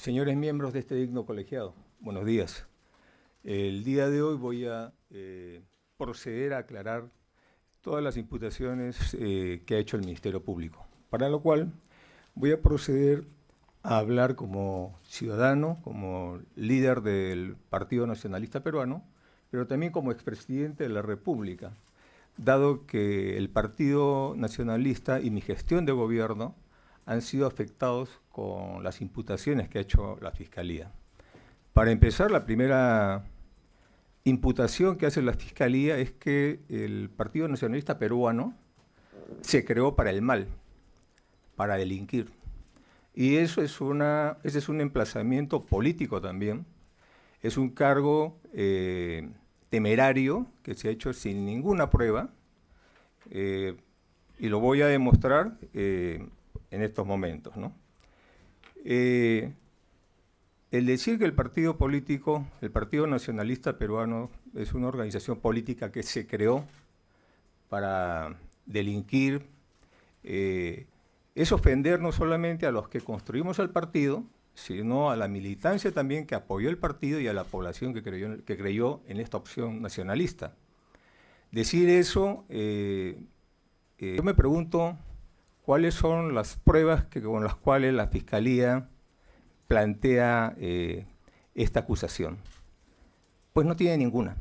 Señores miembros de este digno colegiado, buenos días. El día de hoy voy a proceder a aclarar todas las imputaciones que ha hecho el Ministerio Público, para lo cual voy a proceder a hablar como ciudadano, como líder del Partido Nacionalista Peruano, pero también como expresidente de la República, dado que el Partido Nacionalista y mi gestión de gobierno han sido afectados con las imputaciones que ha hecho la Fiscalía. Para empezar, la primera imputación que hace la Fiscalía es que el Partido Nacionalista Peruano se creó para el mal, para delinquir. Y eso es ese es un emplazamiento político también. Es un cargo temerario que se ha hecho sin ninguna prueba y lo voy a demostrar en estos momentos, ¿no? El decir que el partido político, el Partido Nacionalista Peruano, es una organización política que se creó para delinquir, es ofender no solamente a los que construimos el partido, sino a la militancia también que apoyó el partido y a la población que creyó en esta opción nacionalista. Decir eso, yo me pregunto cuáles son las pruebas con las cuales la Fiscalía plantea esta acusación. Pues no tiene ninguna.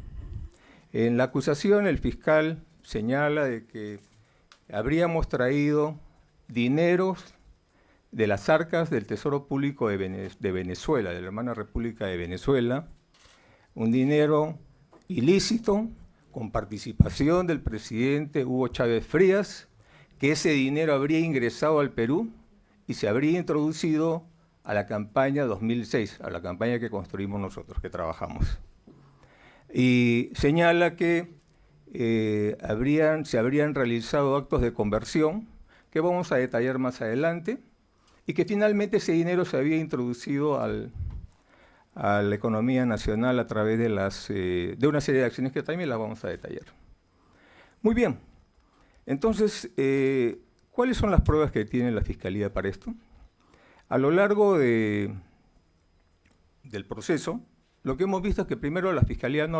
En la acusación el fiscal señala de que habríamos traído dineros de las arcas del Tesoro Público de Venezuela, de la hermana República de Venezuela, un dinero ilícito con participación del presidente Hugo Chávez Frías, que ese dinero habría ingresado al Perú y se habría introducido a la campaña 2006, a la campaña que construimos nosotros, que trabajamos. Y señala que se habrían realizado actos de conversión, que vamos a detallar más adelante, y que finalmente ese dinero se había introducido a la economía nacional a través de una serie de acciones que también las vamos a detallar. Muy bien. Entonces, ¿cuáles son las pruebas que tiene la Fiscalía para esto? A lo largo del proceso, lo que hemos visto es que primero la Fiscalía no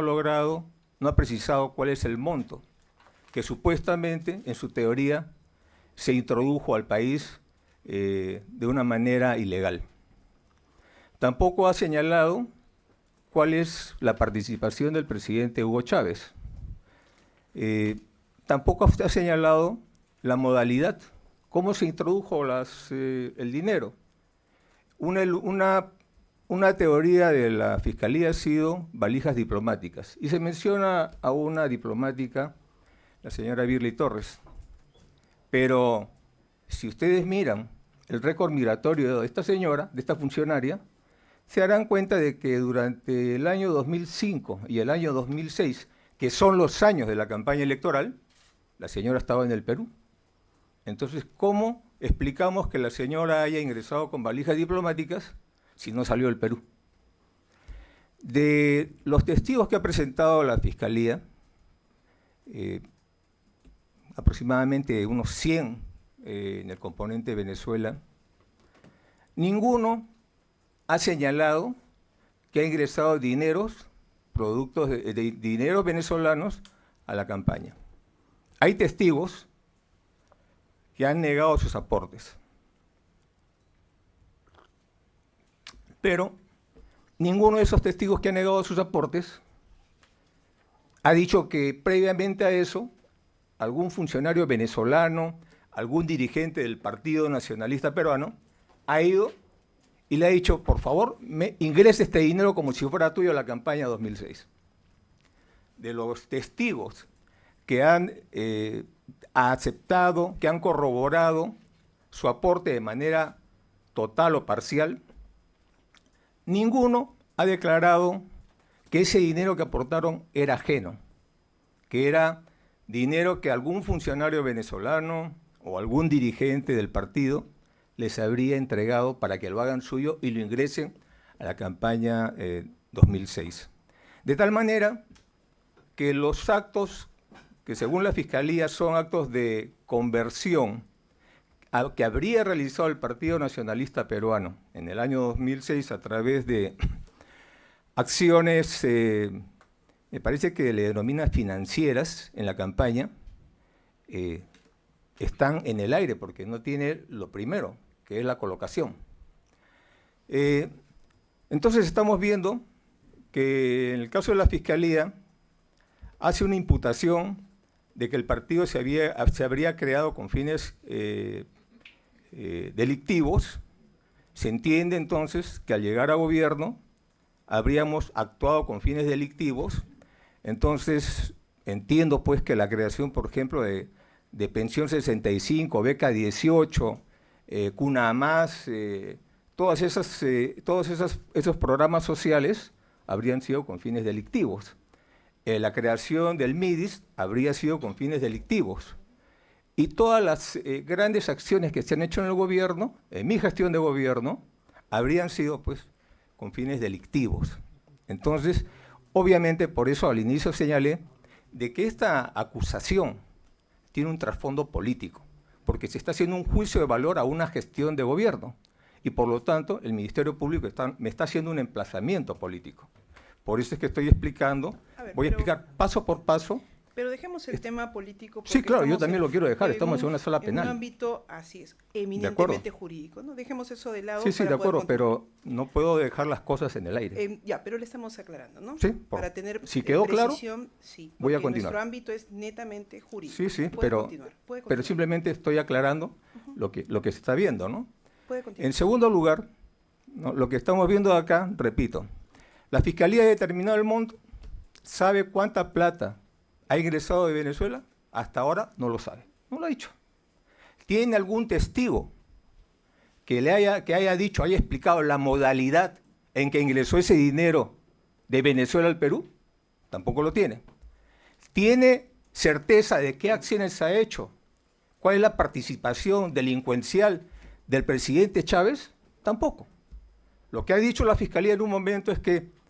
ha precisado cuál es el monto que supuestamente, en su teoría, se introdujo al país de una manera ilegal. Tampoco ha señalado cuál es la participación del presidente Hugo Chávez. Tampoco ha señalado la modalidad, cómo se introdujo el dinero. Una teoría de la Fiscalía ha sido valijas diplomáticas, y se menciona a una diplomática, la señora Birly Torres. Pero si ustedes miran el récord migratorio de esta señora, de esta funcionaria, se darán cuenta de que durante el año 2005 y el año 2006, que son los años de la campaña electoral, la señora estaba en el Perú. Entonces, ¿cómo explicamos que la señora haya ingresado con valijas diplomáticas si no salió del Perú? De los testigos que ha presentado la Fiscalía, aproximadamente unos 100 en el componente de Venezuela, ninguno ha señalado que ha ingresado dineros, productos de dineros venezolanos a la campaña. Hay testigos que han negado sus aportes, pero ninguno de esos testigos que han negado sus aportes ha dicho que previamente a eso algún funcionario venezolano, algún dirigente del Partido Nacionalista Peruano ha ido y le ha dicho, por favor, ingrese este dinero como si fuera tuyo a la campaña 2006. De los testigos que han aceptado, que han corroborado su aporte de manera total o parcial, ninguno ha declarado que ese dinero que aportaron era ajeno, que era dinero que algún funcionario venezolano o algún dirigente del partido les habría entregado para que lo hagan suyo y lo ingresen a la campaña 2006. De tal manera que los actos que según la Fiscalía son actos de conversión que habría realizado el Partido Nacionalista Peruano en el año 2006 a través de acciones, me parece que le denomina financieras en la campaña, están en el aire porque no tiene lo primero, que es la colocación. Entonces estamos viendo que en el caso de la Fiscalía hace una imputación de que el partido se habría creado con fines delictivos. Se entiende entonces que al llegar a gobierno habríamos actuado con fines delictivos. Entonces entiendo pues que la creación, por ejemplo, de Pensión 65, Beca 18, Cuna Más, todos esos programas sociales habrían sido con fines delictivos. La creación del MIDIS habría sido con fines delictivos. Y todas las grandes acciones que se han hecho en el gobierno, en mi gestión de gobierno, habrían sido pues con fines delictivos. Entonces, obviamente, por eso al inicio señalé de que esta acusación tiene un trasfondo político, porque se está haciendo un juicio de valor a una gestión de gobierno, y por lo tanto el Ministerio Público me está haciendo un emplazamiento político. Por eso es que estoy explicando, voy a explicar paso por paso. Pero dejemos el tema político. Sí, claro, yo también lo quiero dejar, estamos en una sala penal. En un ámbito, así es, eminentemente jurídico, ¿no? Dejemos eso de lado. Sí, sí, de acuerdo, pero no puedo dejar las cosas en el aire. Ya, pero le estamos aclarando, ¿no? Sí, para tener si quedó claro, sí, voy a continuar. Nuestro ámbito es netamente jurídico. Sí, sí, pero simplemente estoy aclarando lo que se está viendo, ¿no? Puede continuar. En segundo lugar, ¿no? Lo que estamos viendo acá, repito, la Fiscalía ha determinado el monto, ¿sabe cuánta plata ha ingresado de Venezuela? Hasta ahora no lo sabe, no lo ha dicho. ¿Tiene algún testigo que haya dicho, haya explicado la modalidad en que ingresó ese dinero de Venezuela al Perú? Tampoco lo tiene. ¿Tiene certeza de qué acciones ha hecho? ¿Cuál es la participación delincuencial del presidente Chávez? Tampoco. Lo que ha dicho la Fiscalía en un momento es que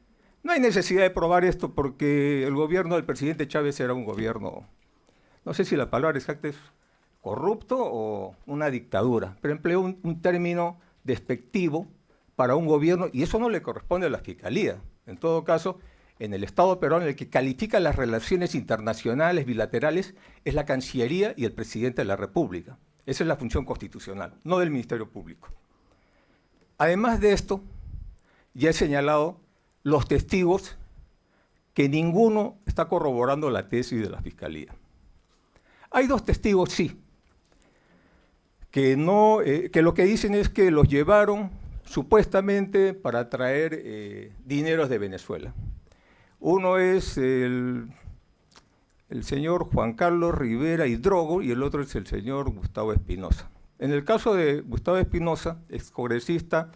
no hay necesidad de probar esto porque el gobierno del presidente Chávez era un gobierno, no sé si la palabra exacta es corrupto o una dictadura, pero empleó un término despectivo para un gobierno y eso no le corresponde a la Fiscalía. En todo caso, en el Estado peruano, el que califica las relaciones internacionales bilaterales es la Cancillería y el presidente de la República. Esa es la función constitucional, no del Ministerio Público. Además de esto, ya he señalado los testigos que ninguno está corroborando la tesis de la Fiscalía. Hay dos testigos, sí, que lo que dicen es que los llevaron supuestamente para traer dineros de Venezuela. Uno es el señor Juan Carlos Rivera Hidrogo y el otro es el señor Gustavo Espinosa. En el caso de Gustavo Espinosa, excongresista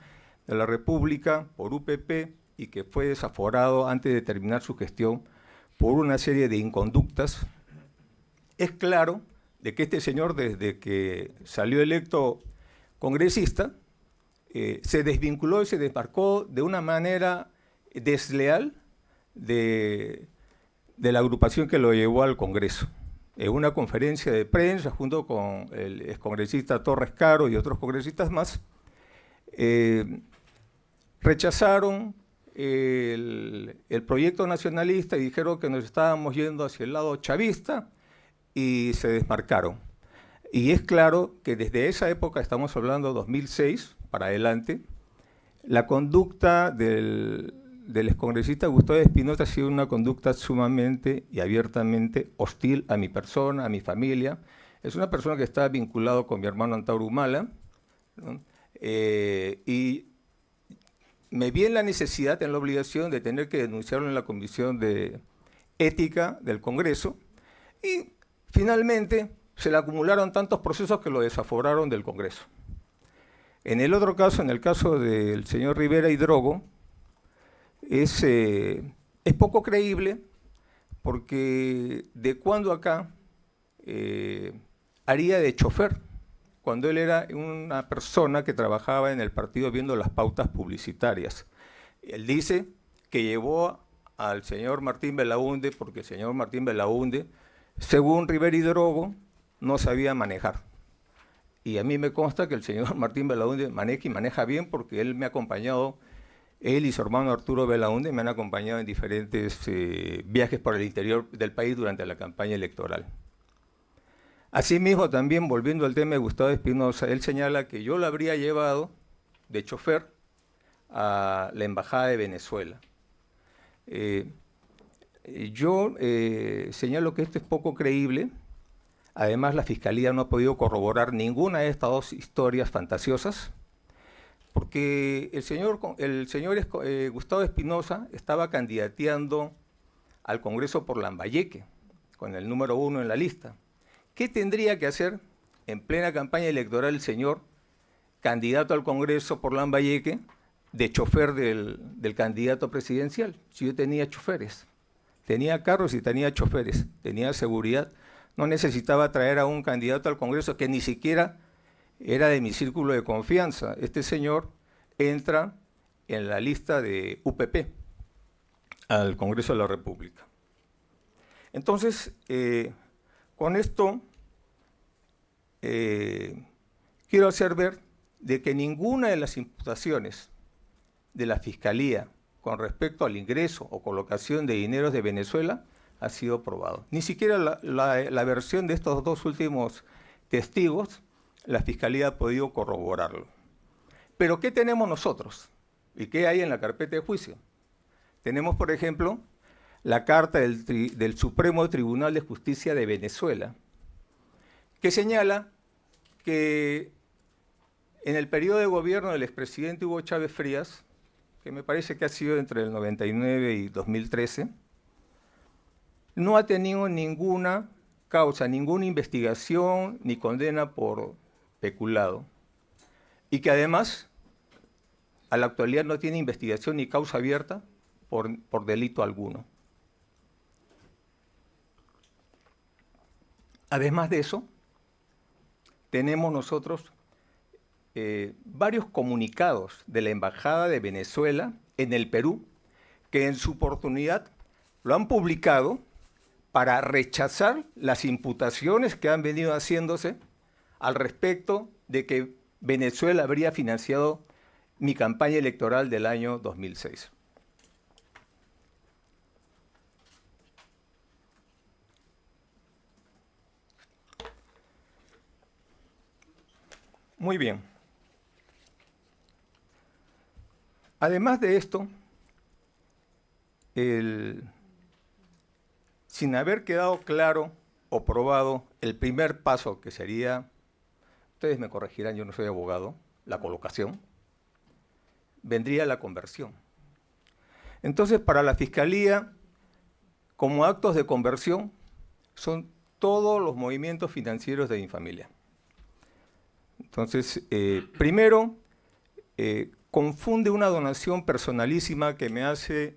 de la República por UPP, y que fue desaforado antes de terminar su gestión por una serie de inconductas, es claro de que este señor, desde que salió electo congresista, se desvinculó y se desmarcó de una manera desleal de la agrupación que lo llevó al Congreso. En una conferencia de prensa, junto con el excongresista Torres Caro y otros congresistas más, rechazaron el proyecto nacionalista y dijeron que nos estábamos yendo hacia el lado chavista y se desmarcaron. Y es claro que desde esa época, estamos hablando de 2006 para adelante, la conducta del excongresista Gustavo Espinosa ha sido una conducta sumamente y abiertamente hostil a mi persona, a mi familia. Es una persona que está vinculado con mi hermano Antauro Humala, ¿no? Y me vi en la necesidad, en la obligación de tener que denunciarlo en la Comisión de Ética del Congreso y finalmente se le acumularon tantos procesos que lo desaforaron del Congreso. En el otro caso, en el caso del señor Rivera Hidrogo, es poco creíble porque de cuando acá haría de chofer, cuando él era una persona que trabajaba en el partido viendo las pautas publicitarias. Él dice que llevó al señor Martín Belaúnde porque el señor Martín Belaúnde, según Rivera Hidrogo, no sabía manejar. y a mí me consta que el señor Martín Belaúnde maneja bien, porque él me ha acompañado, él y su hermano Arturo Belaúnde me han acompañado en diferentes viajes por el interior del país durante la campaña electoral. Asimismo, también volviendo al tema de Gustavo Espinosa, él señala que yo lo habría llevado de chofer a la Embajada de Venezuela. Yo señalo que esto es poco creíble. Además, la Fiscalía no ha podido corroborar ninguna de estas dos historias fantasiosas, porque el señor Gustavo Espinosa estaba candidateando al Congreso por Lambayeque, con el número 1 en la lista. ¿Qué tendría que hacer en plena campaña electoral el señor candidato al Congreso por Lambayeque de chofer del candidato presidencial? Si yo tenía choferes, tenía carros y tenía choferes, tenía seguridad, no necesitaba traer a un candidato al Congreso que ni siquiera era de mi círculo de confianza. Este señor entra en la lista de UPP al Congreso de la República. Entonces, con esto quiero hacer ver de que ninguna de las imputaciones de la Fiscalía con respecto al ingreso o colocación de dineros de Venezuela ha sido probado. Ni siquiera la versión de estos dos últimos testigos, la Fiscalía ha podido corroborarlo. Pero ¿qué tenemos nosotros? ¿Y qué hay en la carpeta de juicio? Tenemos, por ejemplo, la carta del Supremo Tribunal de Justicia de Venezuela, que señala que en el periodo de gobierno del expresidente Hugo Chávez Frías, que me parece que ha sido entre el 99 y 2013, no ha tenido ninguna causa, ninguna investigación ni condena por peculado, y que además a la actualidad no tiene investigación ni causa abierta por delito alguno. Además de eso, tenemos nosotros varios comunicados de la Embajada de Venezuela en el Perú, que en su oportunidad lo han publicado para rechazar las imputaciones que han venido haciéndose al respecto de que Venezuela habría financiado mi campaña electoral del año 2006. Muy bien. Además de esto, sin haber quedado claro o probado el primer paso, que sería, ustedes me corregirán, yo no soy abogado, la colocación, vendría la conversión. Entonces, para la Fiscalía, como actos de conversión, son todos los movimientos financieros de mi familia. Entonces, primero, confunde una donación personalísima que me hace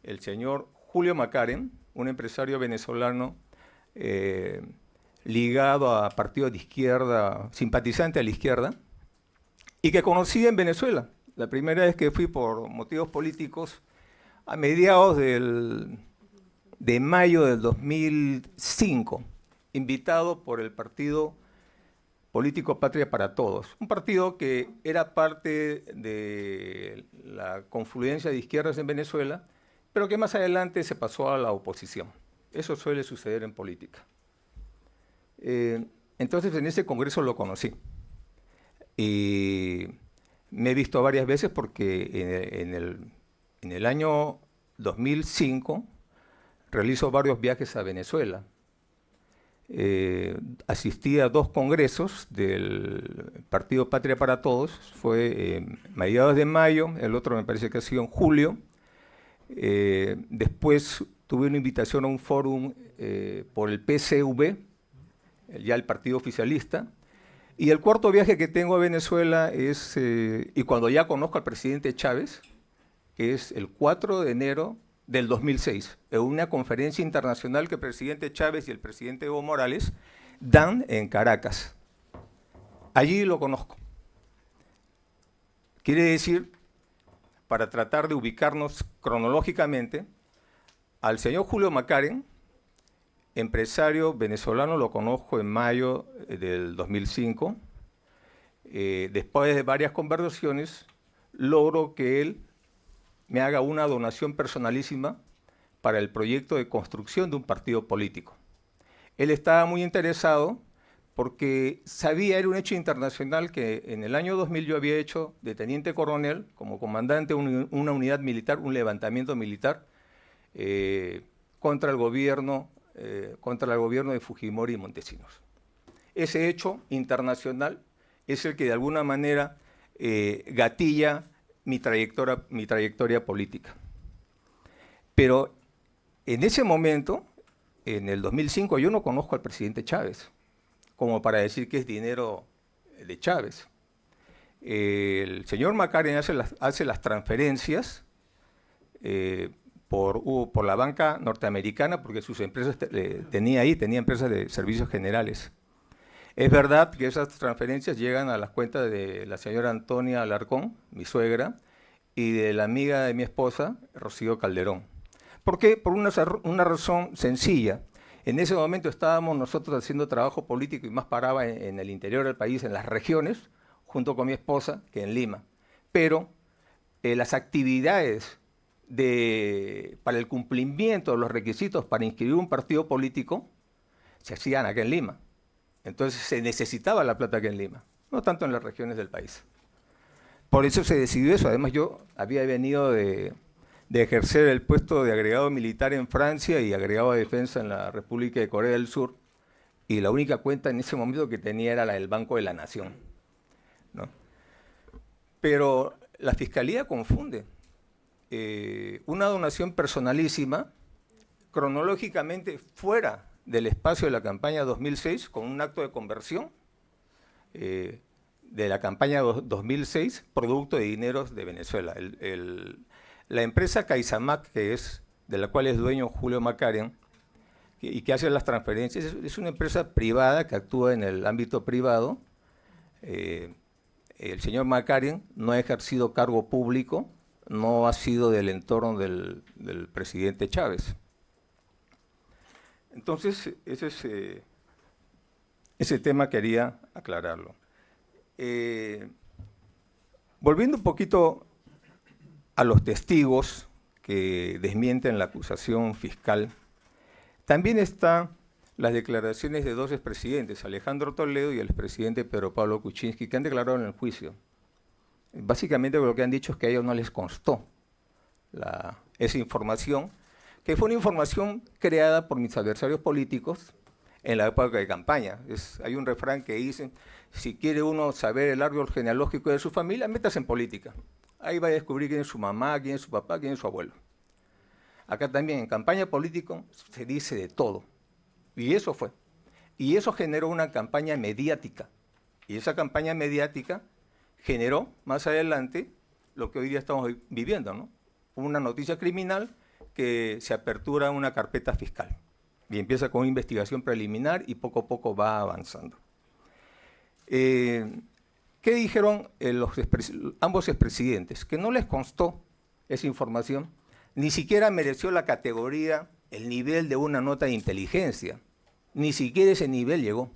el señor Julio Macaren, un empresario venezolano ligado a partidos de izquierda, simpatizante a la izquierda, y que conocí en Venezuela. La primera vez que fui por motivos políticos, a mediados de mayo del 2005, invitado por el partido político Patria para Todos, un partido que era parte de la confluencia de izquierdas en Venezuela, pero que más adelante se pasó a la oposición. Eso suele suceder en política. Entonces, en ese congreso lo conocí. Y me he visto varias veces porque en el año 2005 realizo varios viajes a Venezuela. Asistí a 2 congresos del Partido Patria para Todos, fue mediados de mayo, el otro me parece que ha sido en julio. Después tuve una invitación a un fórum por el PCV, ya el partido oficialista, y el cuarto viaje que tengo a Venezuela es, y cuando ya conozco al presidente Chávez, es el 4 de enero del 2006, en una conferencia internacional que el presidente Chávez y el presidente Evo Morales dan en Caracas. Allí lo conozco. Quiere decir, para tratar de ubicarnos cronológicamente, al señor Julio Macaren, empresario venezolano, lo conozco en mayo del 2005, después de varias conversaciones, logro que él me haga una donación personalísima para el proyecto de construcción de un partido político. Él estaba muy interesado porque sabía, era un hecho internacional, que en el año 2000 yo había hecho de teniente coronel, como comandante de una unidad militar, un levantamiento militar contra el gobierno de Fujimori y Montesinos. Ese hecho internacional es el que de alguna manera gatilla mi trayectoria política. Pero en ese momento, en el 2005, yo no conozco al presidente Chávez, como para decir que es dinero de Chávez. El señor Makarian hace las transferencias por la banca norteamericana, porque sus empresas tenía empresas de servicios generales. Es verdad que esas transferencias llegan a las cuentas de la señora Antonia Alarcón, mi suegra, y de la amiga de mi esposa, Rocío Calderón. ¿Por qué? Por una razón sencilla. En ese momento estábamos nosotros haciendo trabajo político y más paraba en el interior del país, en las regiones, junto con mi esposa, que en Lima. Pero las actividades para el cumplimiento de los requisitos para inscribir un partido político se hacían acá en Lima. Entonces se necesitaba la plata acá en Lima, no tanto en las regiones del país. Por eso se decidió eso. Además, yo había venido de ejercer el puesto de agregado militar en Francia y agregado de defensa en la República de Corea del Sur, y la única cuenta en ese momento que tenía era la del Banco de la Nación, ¿no? Pero la Fiscalía confunde una donación personalísima, cronológicamente fuera del espacio de la campaña 2006, con un acto de conversión de la campaña 2006, producto de dineros de Venezuela. La empresa Caizamac, de la cual es dueño Julio Makarian, y que hace las transferencias, es una empresa privada que actúa en el ámbito privado. El señor Makarian no ha ejercido cargo público, no ha sido del entorno del presidente Chávez. Entonces, ese tema quería aclararlo. Volviendo un poquito a los testigos que desmienten la acusación fiscal, también están las declaraciones de dos expresidentes, Alejandro Toledo y el expresidente Pedro Pablo Kuczynski, que han declarado en el juicio. Básicamente lo que han dicho es que a ellos no les constó esa información, que fue una información creada por mis adversarios políticos en la época de campaña. Hay un refrán que dice, si quiere uno saber el árbol genealógico de su familia, métase en política. Ahí va a descubrir quién es su mamá, quién es su papá, quién es su abuelo. Acá también en campaña política se dice de todo. Y eso fue. Y eso generó una campaña mediática. Y esa campaña mediática generó más adelante lo que hoy día estamos viviendo, ¿no? Una noticia criminal que se apertura una carpeta fiscal. Y empieza con una investigación preliminar y poco a poco va avanzando. ¿Qué dijeron ambos expresidentes? Que no les constó esa información, ni siquiera mereció la categoría, el nivel de una nota de inteligencia. Ni siquiera ese nivel llegó.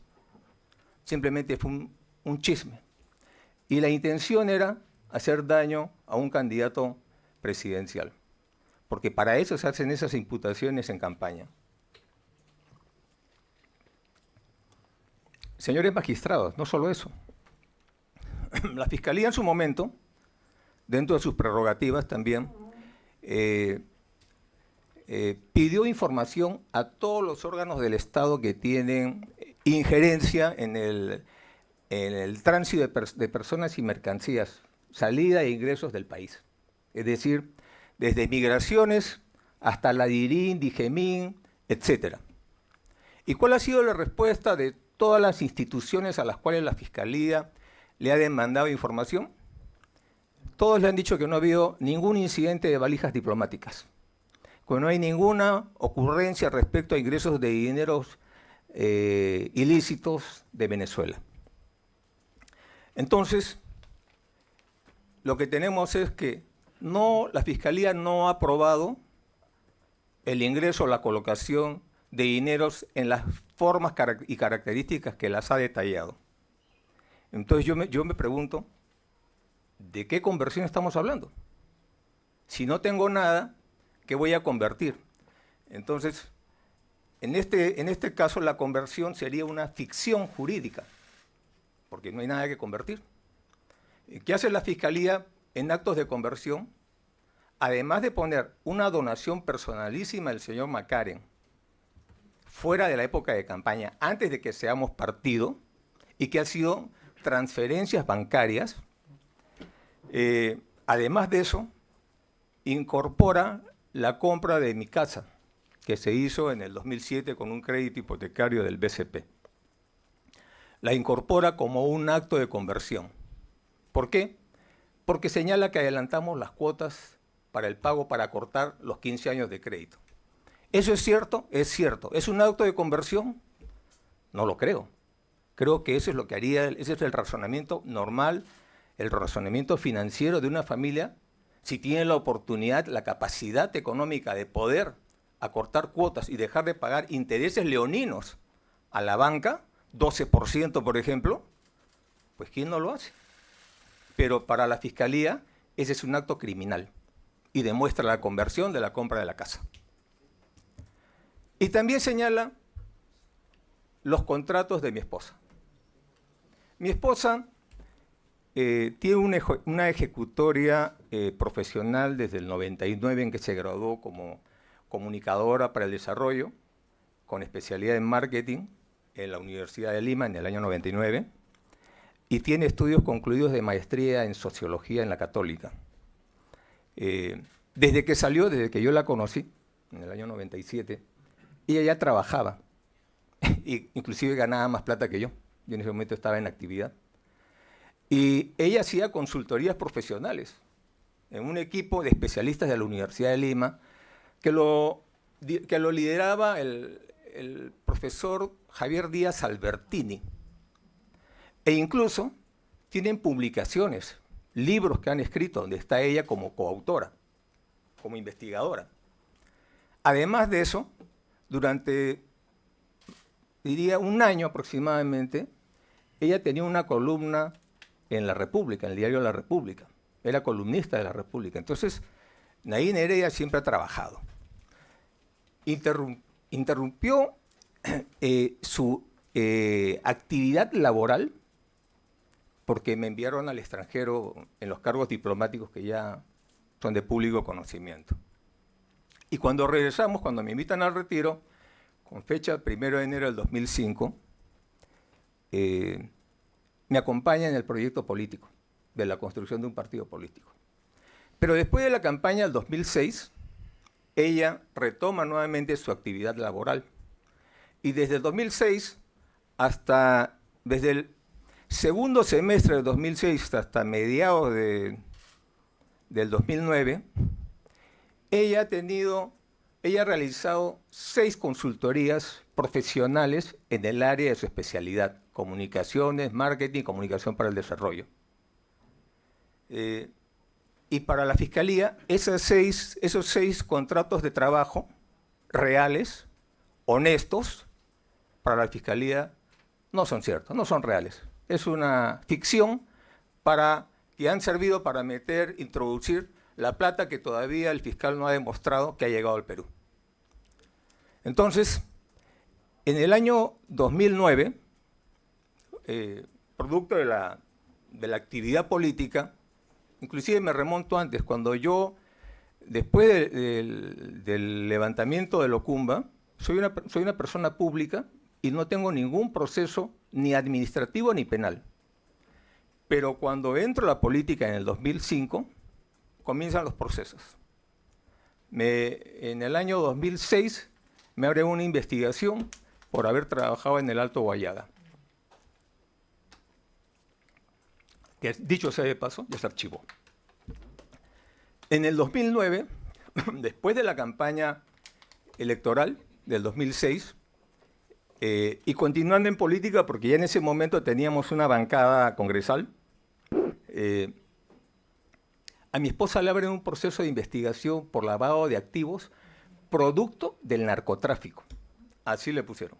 Simplemente fue un chisme. Y la intención era hacer daño a un candidato presidencial, porque para eso se hacen esas imputaciones en campaña. Señores magistrados, no solo eso. La Fiscalía en su momento, dentro de sus prerrogativas también, pidió información a todos los órganos del Estado que tienen injerencia en el tránsito de personas y mercancías, salida e ingresos del país. Es decir, desde migraciones hasta la DIRIN, DIGEMIN, etc. ¿Y cuál ha sido la respuesta de todas las instituciones a las cuales la Fiscalía le ha demandado información? Todos le han dicho que no ha habido ningún incidente de valijas diplomáticas, que no hay ninguna ocurrencia respecto a ingresos de dineros ilícitos de Venezuela. Entonces, lo que tenemos es que la Fiscalía no ha aprobado el ingreso o la colocación de dineros en las formas y características que las ha detallado. Entonces yo me pregunto, ¿de qué conversión estamos hablando? Si no tengo nada, ¿qué voy a convertir? Entonces, en este caso la conversión sería una ficción jurídica, porque no hay nada que convertir. ¿Qué hace la Fiscalía en actos de conversión? Además de poner una donación personalísima del señor McCarren, fuera de la época de campaña, antes de que seamos partido, y que han sido transferencias bancarias, además de eso, incorpora la compra de mi casa, que se hizo en el 2007 con un crédito hipotecario del BCP. La incorpora como un acto de conversión. ¿Por qué? Porque señala que adelantamos las cuotas para el pago para cortar los 15 años de crédito. ¿Eso es cierto? Es cierto. ¿Es un acto de conversión? No lo creo. Creo que eso es lo que haría, ese es el razonamiento normal, el razonamiento financiero de una familia, si tiene la oportunidad, la capacidad económica de poder acortar cuotas y dejar de pagar intereses leoninos a la banca, 12% por ejemplo, pues ¿quién no lo hace? Pero para la Fiscalía ese es un acto criminal y demuestra la conversión de la compra de la casa. Y también señala los contratos de mi esposa. Mi esposa tiene una ejecutoria profesional desde el 99 en que se graduó como comunicadora para el desarrollo, con especialidad en marketing en la Universidad de Lima en el año 99, y tiene estudios concluidos de maestría en sociología en la Católica. Desde que yo la conocí, en el año 97, ella ya trabajaba, e inclusive ganaba más plata que yo. Yo en ese momento estaba en actividad. Y ella hacía consultorías profesionales en un equipo de especialistas de la Universidad de Lima que lo lideraba el profesor Javier Díaz Albertini. E incluso tienen publicaciones, libros que han escrito, donde está ella como coautora, como investigadora. Además de eso, durante, diría, un año aproximadamente, ella tenía una columna en La República, en el diario La República. Era columnista de La República. Entonces, Nadine Heredia siempre ha trabajado. Interrumpió su actividad laboral porque me enviaron al extranjero en los cargos diplomáticos que ya son de público conocimiento. Y cuando regresamos, cuando me invitan al retiro, con fecha 1 de enero del 2005, me acompaña en el proyecto político de la construcción de un partido político. Pero después de la campaña del 2006, ella retoma nuevamente su actividad laboral. Y desde el 2006 desde el segundo semestre del 2006 hasta mediados del 2009, ella ha realizado 6 consultorías profesionales en el área de su especialidad: comunicaciones, marketing, comunicación para el desarrollo. Y para la Fiscalía, esos 6 contratos de trabajo reales, honestos, para la Fiscalía no son ciertos, no son reales. Es una ficción que han servido para introducir la plata que todavía el fiscal no ha demostrado que ha llegado al Perú. Entonces, en el año 2009, producto de la actividad política, inclusive me remonto antes, cuando yo, después del levantamiento de Locumba, soy una persona pública y no tengo ningún proceso ni administrativo ni penal. Pero cuando entro a la política en el 2005, comienzan los procesos. En el año 2006 me abren una investigación por haber trabajado en el Alto Guayaga, que dicho sea de paso, ya se archivó. En el 2009, después de la campaña electoral del 2006, y continuando en política, porque ya en ese momento teníamos una bancada congresal, a mi esposa le abren un proceso de investigación por lavado de activos producto del narcotráfico. Así le pusieron.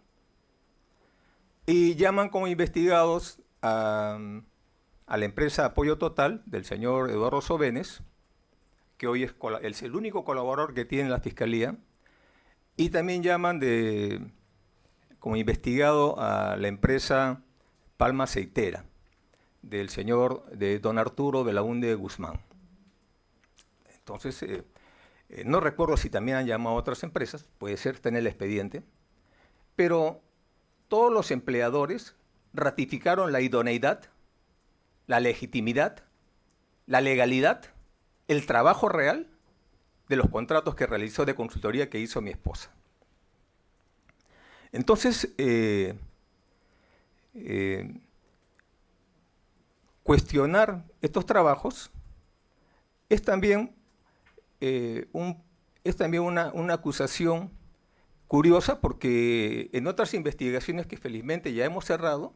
Y llaman como investigados a la empresa Apoyo Total del señor Eduardo Sobenes, que hoy es el único colaborador que tiene la Fiscalía, y también llaman como investigado a la empresa Palma Aceitera, de don Arturo Belaúnde Guzmán. Entonces, no recuerdo si también han llamado a otras empresas, puede ser, está en el expediente, pero todos los empleadores ratificaron la idoneidad, la legitimidad, la legalidad, el trabajo real de los contratos que realizó de consultoría que hizo mi esposa. Entonces, cuestionar estos trabajos es también, una acusación curiosa, porque en otras investigaciones que felizmente ya hemos cerrado,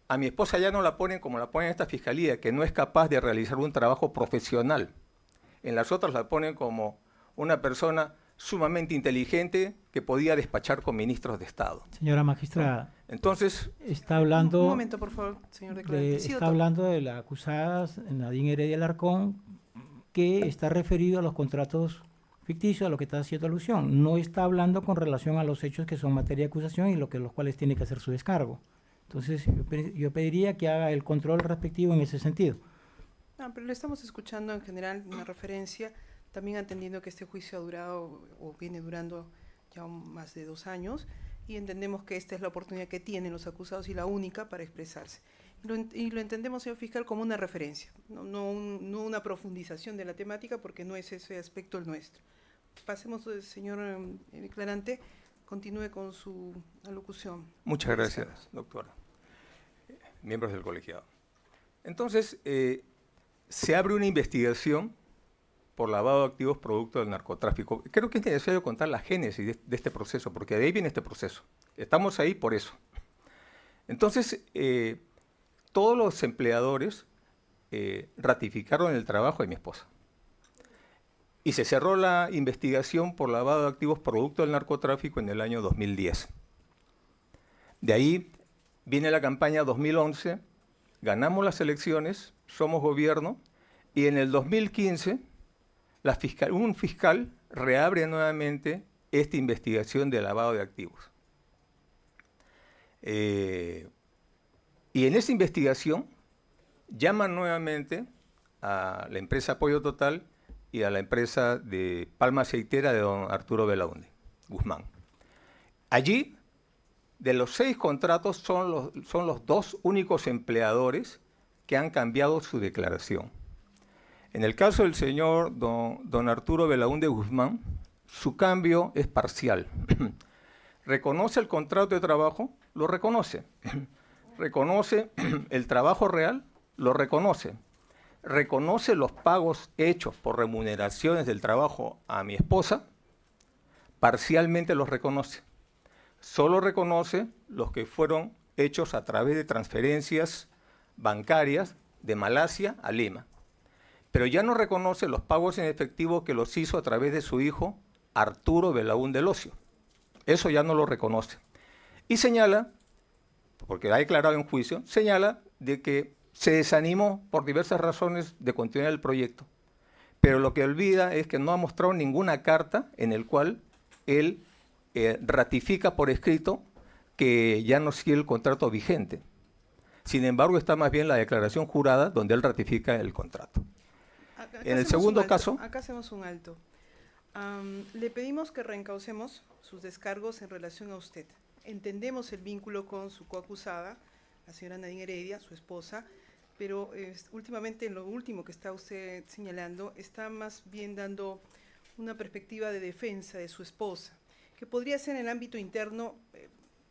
a mi esposa ya no la ponen como la ponen en esta fiscalía, que no es capaz de realizar un trabajo profesional. En las otras la ponen como una persona sumamente inteligente que podía despachar con ministros de Estado. Señora magistrada, entonces está hablando... Un momento, por favor, señor declarante. Está hablando de la acusada Nadine Heredia Alarcón, que está referido a los contratos ficticios, a lo que está haciendo alusión. No está hablando con relación a los hechos que son materia de acusación y los cuales tiene que hacer su descargo. Entonces, yo pediría que haga el control respectivo en ese sentido. Pero le estamos escuchando en general una referencia, también entendiendo que este juicio ha durado o viene durando ya más de 2 años, y entendemos que esta es la oportunidad que tienen los acusados y la única para expresarse. Y lo entendemos, señor fiscal, como una referencia, no una profundización de la temática, porque no es ese aspecto el nuestro. Pasemos, señor declarante, continúe con su alocución. Muchas gracias, doctora. Miembros del colegiado. Entonces, se abre una investigación por lavado de activos producto del narcotráfico. Creo que es necesario contar la génesis de este proceso, porque de ahí viene este proceso. Estamos ahí por eso. Entonces, todos los empleadores ratificaron el trabajo de mi esposa. Y se cerró la investigación por lavado de activos producto del narcotráfico en el año 2010. De ahí viene la campaña 2011, ganamos las elecciones, somos gobierno, y en el 2015 un fiscal reabre nuevamente esta investigación de lavado de activos. Y en esa investigación llaman nuevamente a la empresa Apoyo Total y a la empresa de Palma Aceitera de don Arturo Belaúnde Guzmán. Allí, de los 6 contratos, son los 2 únicos empleadores que han cambiado su declaración. En el caso del señor don Arturo Belaúnde Guzmán, su cambio es parcial. Reconoce el contrato de trabajo, lo reconoce. Reconoce el trabajo real, lo reconoce. Reconoce los pagos hechos por remuneraciones del trabajo a mi esposa, parcialmente los reconoce. Solo reconoce los que fueron hechos a través de transferencias bancarias de Malasia a Lima. Pero ya no reconoce los pagos en efectivo que los hizo a través de su hijo Arturo Belaúnde Locio. Eso ya no lo reconoce. Y señala, porque ha declarado en juicio, señala de que se desanimó por diversas razones de continuar el proyecto. Pero lo que olvida es que no ha mostrado ninguna carta en el cual él ratifica por escrito que ya no sigue el contrato vigente. Sin embargo, está más bien la declaración jurada donde él ratifica el contrato. En el segundo caso... Acá hacemos un alto. Le pedimos que reencaucemos sus descargos en relación a usted. Entendemos el vínculo con su coacusada, la señora Nadine Heredia, su esposa, pero últimamente, en lo último que está usted señalando, está más bien dando una perspectiva de defensa de su esposa, que podría ser en el ámbito interno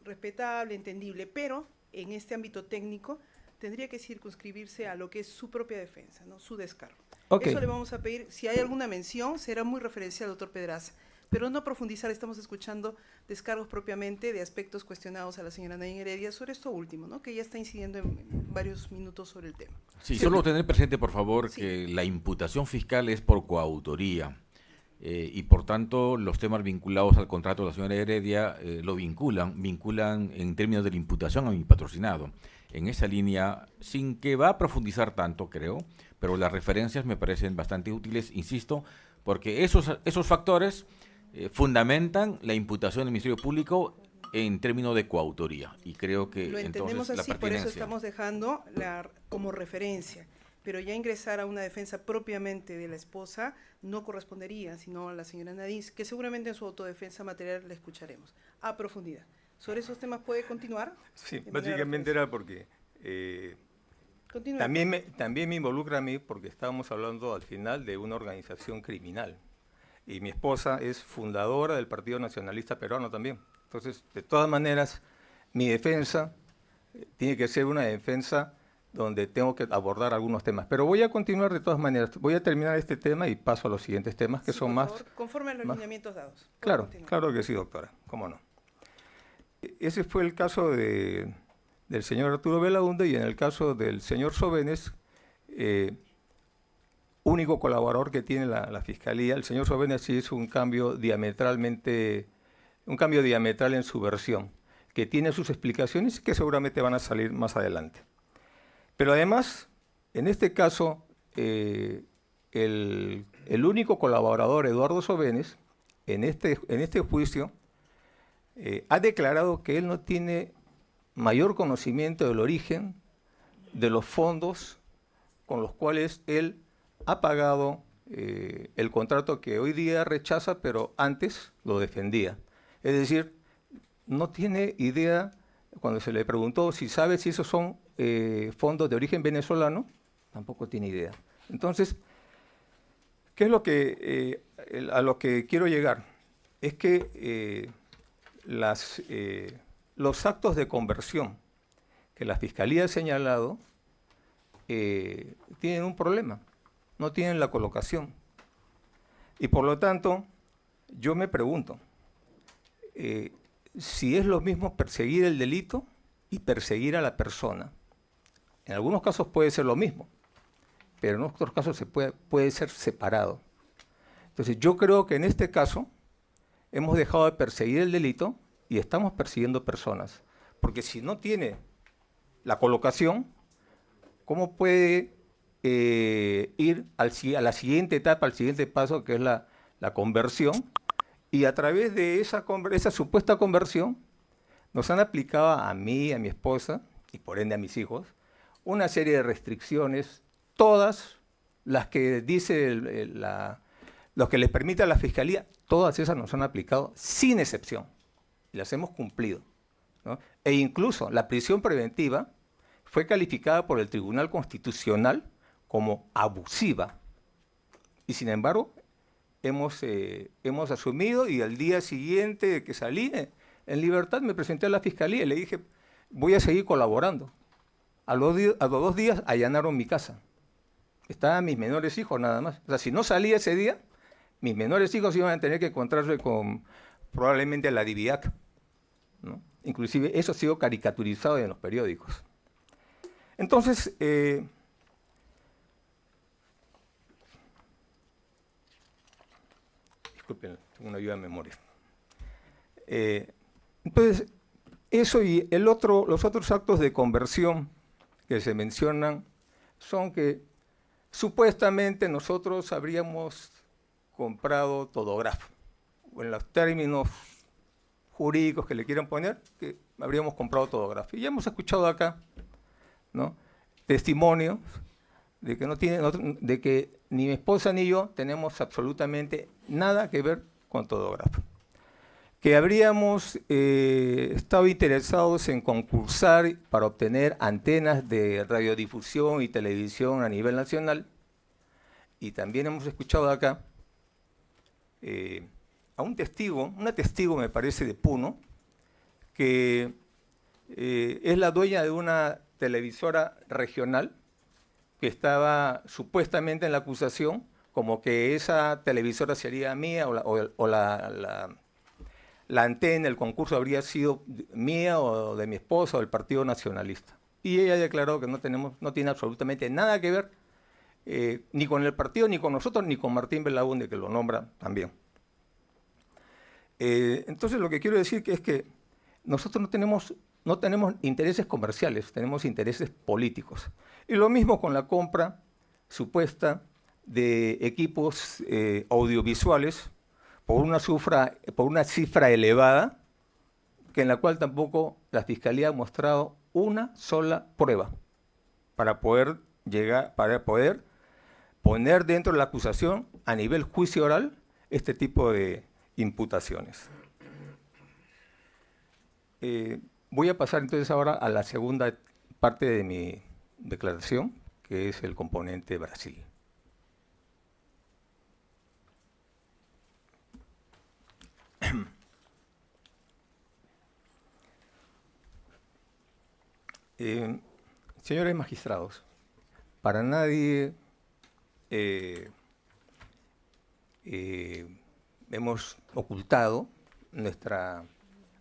respetable, entendible, pero en este ámbito técnico tendría que circunscribirse a lo que es su propia defensa, ¿no? Su descargo. Okay. Eso le vamos a pedir. Si hay alguna mención, será muy referencial, doctor Pedraza, pero no profundizar. Estamos escuchando descargos propiamente de aspectos cuestionados a la señora Nadine Heredia sobre esto último, ¿no? Que ya está incidiendo en varios minutos sobre el tema. Sí, solo tener presente, por favor, sí, que la imputación fiscal es por coautoría. y por tanto los temas vinculados al contrato de la señora Heredia lo vinculan en términos de la imputación a mi patrocinado. En esa línea, sin que va a profundizar tanto, creo, pero las referencias me parecen bastante útiles, insisto, porque esos factores fundamentan la imputación del Ministerio Público en términos de coautoría, y creo que Lo entendemos entonces así, la por eso pertinencia. estamos dejando como referencia. Pero ya ingresar a una defensa propiamente de la esposa no correspondería, sino a la señora Nadine, que seguramente en su autodefensa material la escucharemos a profundidad. ¿Sobre esos temas puede continuar? Sí, De manera básicamente referencial. era porque Continúe. también me involucra a mí porque estábamos hablando al final de una organización criminal. Y mi esposa es fundadora del Partido Nacionalista Peruano también. Entonces, de todas maneras, mi defensa tiene que ser una defensa donde tengo que abordar algunos temas. Pero voy a continuar de todas maneras. Voy a terminar este tema y paso a los siguientes temas que Sí, son por más... favor, conforme a los más- lineamientos dados. Puede Claro, continuar. claro que sí, doctora. ¿Cómo no? Ese fue el caso del señor Arturo Belaunde, y en el caso del señor Sobenes, único colaborador que tiene la Fiscalía, el señor Sobenes sí hizo un cambio diametral en su versión, que tiene sus explicaciones que seguramente van a salir más adelante. Pero además, en este caso, el único colaborador, Eduardo Sobenes, en este juicio, ha declarado que él no tiene mayor conocimiento del origen de los fondos con los cuales él ha pagado el contrato que hoy día rechaza, pero antes lo defendía. Es decir, no tiene idea, cuando se le preguntó si sabe si esos son fondos de origen venezolano, tampoco tiene idea. Entonces, ¿qué es lo que, a lo que quiero llegar? Es que los actos de conversión que la Fiscalía ha señalado tienen un problema, no tienen la colocación. Y por lo tanto, yo me pregunto, si es lo mismo perseguir el delito y perseguir a la persona. En algunos casos puede ser lo mismo, pero en otros casos puede ser separado. Entonces yo creo que en este caso hemos dejado de perseguir el delito y estamos persiguiendo personas. Porque si no tiene la colocación, ¿cómo puede ir a la siguiente etapa, al siguiente paso, que es la conversión? Y a través de esa supuesta conversión, nos han aplicado a mí, a mi esposa, y por ende a mis hijos, una serie de restricciones, todas las que dice lo que les permite a la Fiscalía, todas esas nos han aplicado sin excepción, y las hemos cumplido, ¿no? E incluso la prisión preventiva fue calificada por el Tribunal Constitucional como abusiva, y sin embargo hemos asumido, y al día siguiente de que salí en libertad me presenté a la Fiscalía y le dije, voy a seguir colaborando. A los 2 días allanaron mi casa. Estaban mis menores hijos nada más. O sea, si no salía ese día, mis menores hijos iban a tener que encontrarse con probablemente la DIVIAC, ¿no? Inclusive eso ha sido caricaturizado en los periódicos. Entonces, disculpen, tengo una ayuda de memoria. Entonces, eso y los otros actos de conversión que se mencionan son que supuestamente nosotros habríamos comprado todógrafo, o en los términos jurídicos que le quieran poner, que habríamos comprado todógrafo. Y ya hemos escuchado acá, ¿no?, testimonios de que, de que ni mi esposa ni yo tenemos absolutamente nada que ver con todógrafo. Que habríamos estado interesados en concursar para obtener antenas de radiodifusión y televisión a nivel nacional. Y también hemos escuchado acá a una testigo me parece de Puno, que es la dueña de una televisora regional que estaba supuestamente en la acusación, como que esa televisora sería mía o la antena, el concurso habría sido mía o de mi esposa o del Partido Nacionalista. Y ella ha declarado que no tiene absolutamente nada que ver ni con el partido, ni con nosotros, ni con Martín Belaúnde, que lo nombra también. Entonces lo que quiero decir es que nosotros no tenemos intereses comerciales, tenemos intereses políticos. Y lo mismo con la compra supuesta de equipos audiovisuales por una cifra elevada, en la cual tampoco la Fiscalía ha mostrado una sola prueba para poder poner dentro de la acusación a nivel juicio oral este tipo de imputaciones. Voy a pasar entonces ahora a la segunda parte de mi declaración, que es el componente Brasil. Señores magistrados, para nadie hemos ocultado nuestra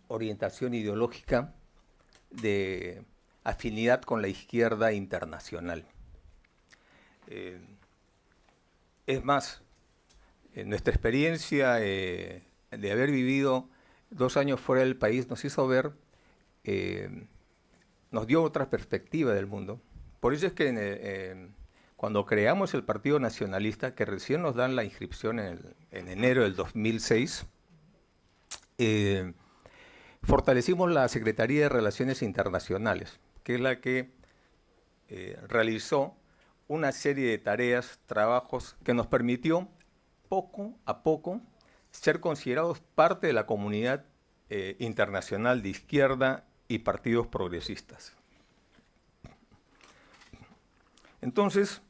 orientación ideológica de afinidad con la izquierda internacional. Es más, nuestra experiencia de haber vivido 2 años fuera del país nos hizo ver, nos dio otra perspectiva del mundo. Por eso es que cuando creamos el Partido Nacionalista, que recién nos dan la inscripción en enero del 2006, fortalecimos la Secretaría de Relaciones Internacionales, que es la que realizó una serie de tareas, trabajos, que nos permitió poco a poco ser considerados parte de la comunidad internacional de izquierda y partidos progresistas. Entonces,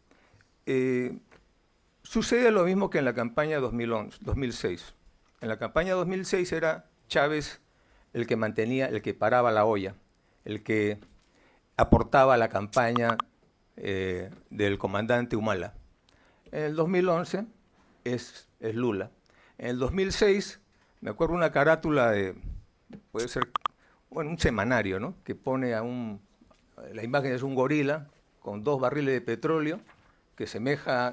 sucede lo mismo que en la campaña 2006. En la campaña 2006 era Chávez el que mantenía, el que paraba la olla, el que aportaba a la campaña del comandante Humala. En el 2011 es Lula. En el 2006, me acuerdo una carátula de, puede ser, bueno, un semanario, ¿no?, que pone la imagen es un gorila con 2 barriles de petróleo, que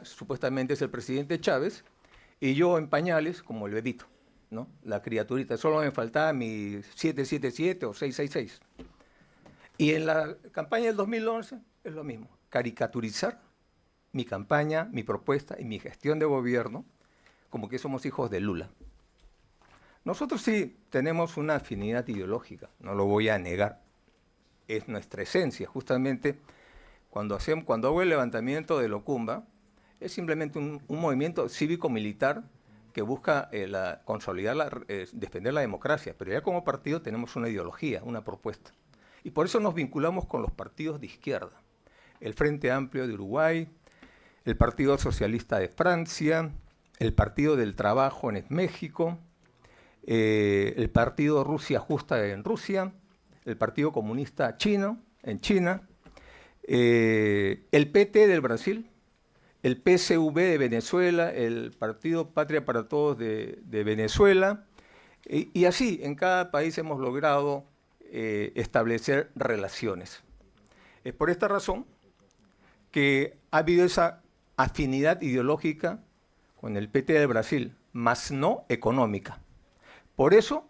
supuestamente es el presidente Chávez, y yo en pañales como el bebito, ¿no?, la criaturita. Solo me faltaba mi 777 o 666. Y en la campaña del 2011 es lo mismo, caricaturizar mi campaña, mi propuesta y mi gestión de gobierno como que somos hijos de Lula. Nosotros sí tenemos una afinidad ideológica, no lo voy a negar. Es nuestra esencia. Justamente cuando hago el levantamiento de Locumba, es simplemente un movimiento cívico-militar que busca consolidar, defender la democracia. Pero ya como partido tenemos una ideología, una propuesta. Y por eso nos vinculamos con los partidos de izquierda. El Frente Amplio de Uruguay, el Partido Socialista de Francia, el Partido del Trabajo en México, el Partido Rusia Justa en Rusia, el Partido Comunista Chino en China, el PT del Brasil, el PSV de Venezuela, el Partido Patria para Todos de Venezuela, y así en cada país hemos logrado establecer relaciones. Es por esta razón que ha habido esa afinidad ideológica con el PT del Brasil, más no económica. Por eso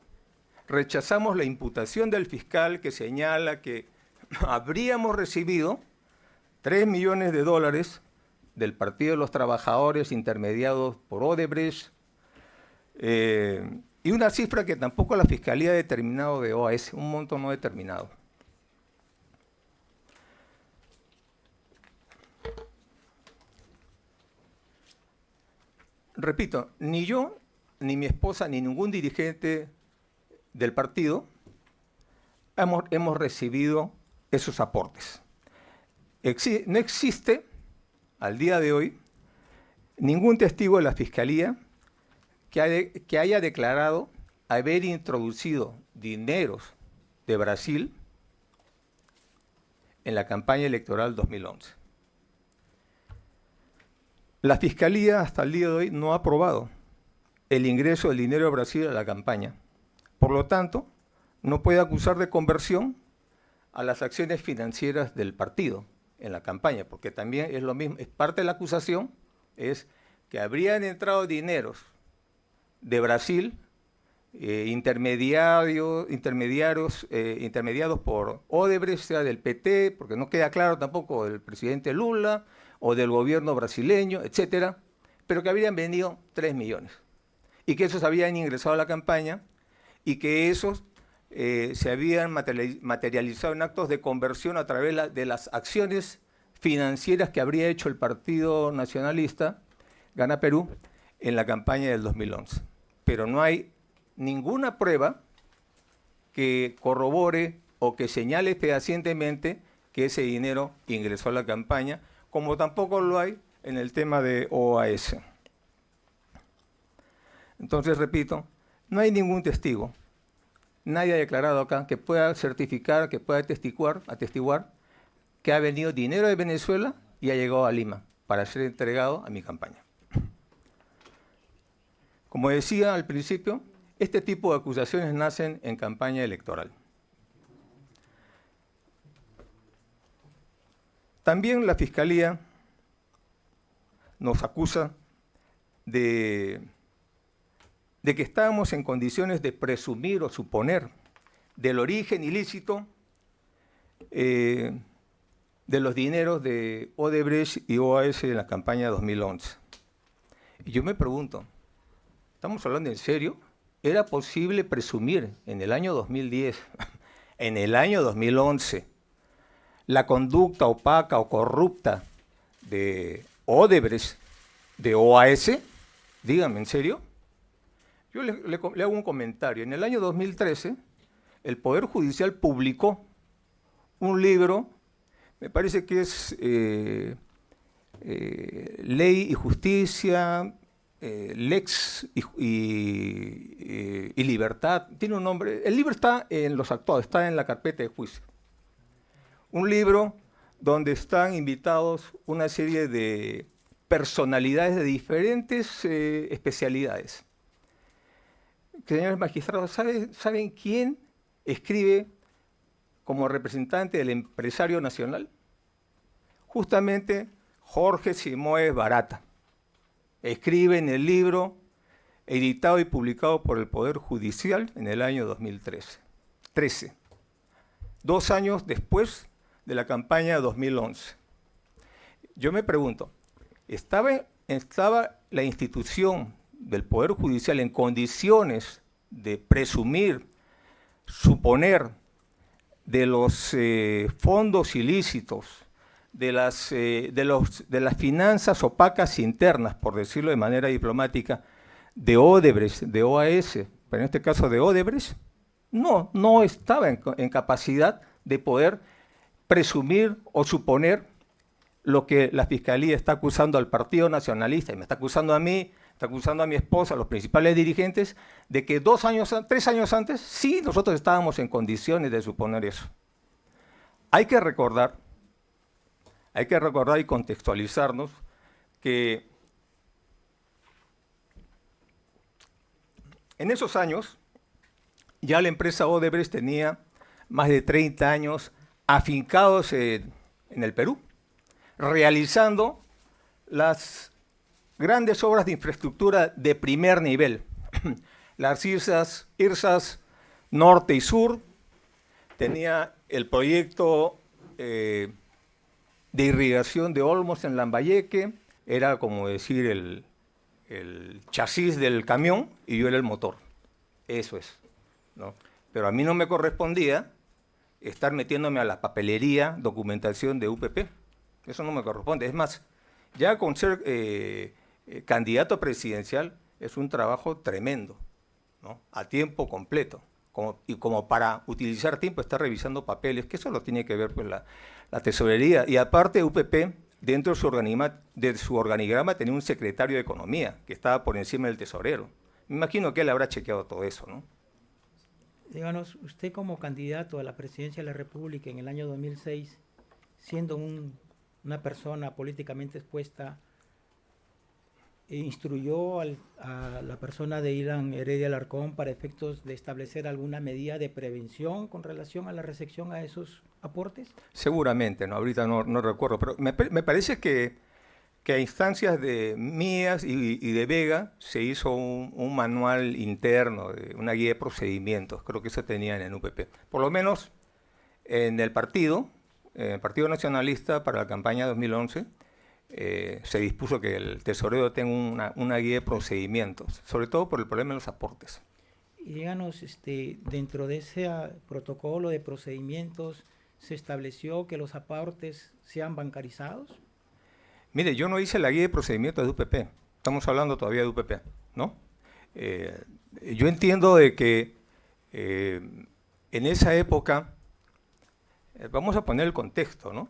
rechazamos la imputación del fiscal que señala que habríamos recibido $3 millones del Partido de los Trabajadores intermediados por Odebrecht, y una cifra que tampoco la Fiscalía ha determinado de OAS, un monto no determinado. Repito, ni yo, ni mi esposa, ni ningún dirigente del partido hemos recibido esos aportes. No existe, al día de hoy, ningún testigo de la Fiscalía que haya declarado haber introducido dineros de Brasil en la campaña electoral 2011. La Fiscalía hasta el día de hoy no ha aprobado el ingreso del dinero de Brasil a la campaña. Por lo tanto, no puede acusar de conversión a las acciones financieras del partido. en la campaña, porque también es lo mismo, es parte de la acusación, es que habrían entrado dineros de Brasil, intermediados por Odebrecht, sea del PT, porque no queda claro tampoco del presidente Lula, o del gobierno brasileño, etcétera, pero que habrían vendido 3 millones. Y que esos habían ingresado a la campaña y que esos se habían materializado en actos de conversión a través de las acciones financieras que habría hecho el Partido Nacionalista, Gana Perú, en la campaña del 2011. Pero no hay ninguna prueba que corrobore o que señale fehacientemente que ese dinero ingresó a la campaña, como tampoco lo hay en el tema de OAS. Entonces, repito, no hay ningún testigo, nadie ha declarado acá que pueda certificar, que pueda atestiguar que ha venido dinero de Venezuela y ha llegado a Lima para ser entregado a mi campaña. Como decía al principio, este tipo de acusaciones nacen en campaña electoral. También la Fiscalía nos acusa de que estábamos en condiciones de presumir o suponer del origen ilícito de los dineros de Odebrecht y OAS en la campaña 2011. Y yo me pregunto, ¿estamos hablando en serio? ¿Era posible presumir en el año 2010, en el año 2011, la conducta opaca o corrupta de Odebrecht, de OAS? Díganme, ¿en serio? Yo le hago un comentario. En el año 2013, el Poder Judicial publicó un libro, me parece que es Ley y Justicia, Lex y Libertad, tiene un nombre. El libro está en los actuados, está en la carpeta de juicio. Un libro donde están invitados una serie de personalidades de diferentes especialidades. Señores magistrados, ¿saben quién escribe como representante del empresario nacional? Justamente Jorge Simoes Barata. Escribe en el libro editado y publicado por el Poder Judicial en el año 2013. 2 años después de la campaña 2011. Yo me pregunto, ¿estaba la institución del Poder Judicial en condiciones de presumir, suponer de los fondos ilícitos, de las finanzas opacas internas, por decirlo de manera diplomática, de Odebrecht, de OAS, pero en este caso de Odebrecht? No estaba en capacidad de poder presumir o suponer lo que la Fiscalía está acusando al Partido Nacionalista, y me está acusando a mí, está acusando a mi esposa, a los principales dirigentes, de que 3 años antes, sí, nosotros estábamos en condiciones de suponer eso. Hay que recordar y contextualizarnos que en esos años ya la empresa Odebrecht tenía más de 30 años afincados en el Perú, realizando las grandes obras de infraestructura de primer nivel. Las IRSAS Norte y Sur, tenía el proyecto de irrigación de Olmos en Lambayeque, era como decir el chasis del camión y yo era el motor. Eso es, ¿no? Pero a mí no me correspondía estar metiéndome a la papelería, documentación de UPP. Eso no me corresponde. Es más, ya con ser candidato presidencial es un trabajo tremendo, ¿no? A tiempo completo. Como para utilizar tiempo, estar revisando papeles, que eso lo tiene que ver pues, la tesorería. Y aparte UPP, dentro de su organigrama tenía un secretario de Economía, que estaba por encima del tesorero. Me imagino que él habrá chequeado todo eso, ¿no? Díganos, usted como candidato a la presidencia de la República en el año 2006, siendo una persona políticamente expuesta, instruyó a la persona de Ilan Heredia Alarcón para efectos de establecer alguna medida de prevención con relación a la recepción a esos aportes? Seguramente, ¿no? Ahorita no recuerdo, pero me parece que a instancias de mías y de Vega se hizo un manual interno, una guía de procedimientos, creo que eso tenían en UPP. Por lo menos en el Partido Nacionalista para la campaña 2011, se dispuso que el tesorero tenga una guía de procedimientos, sobre todo por el problema de los aportes. Y díganos, dentro de ese protocolo de procedimientos, ¿se estableció que los aportes sean bancarizados? Mire, yo no hice la guía de procedimientos de UPP, estamos hablando todavía de UPP, ¿no? Yo entiendo de que en esa época, vamos a poner el contexto, ¿no?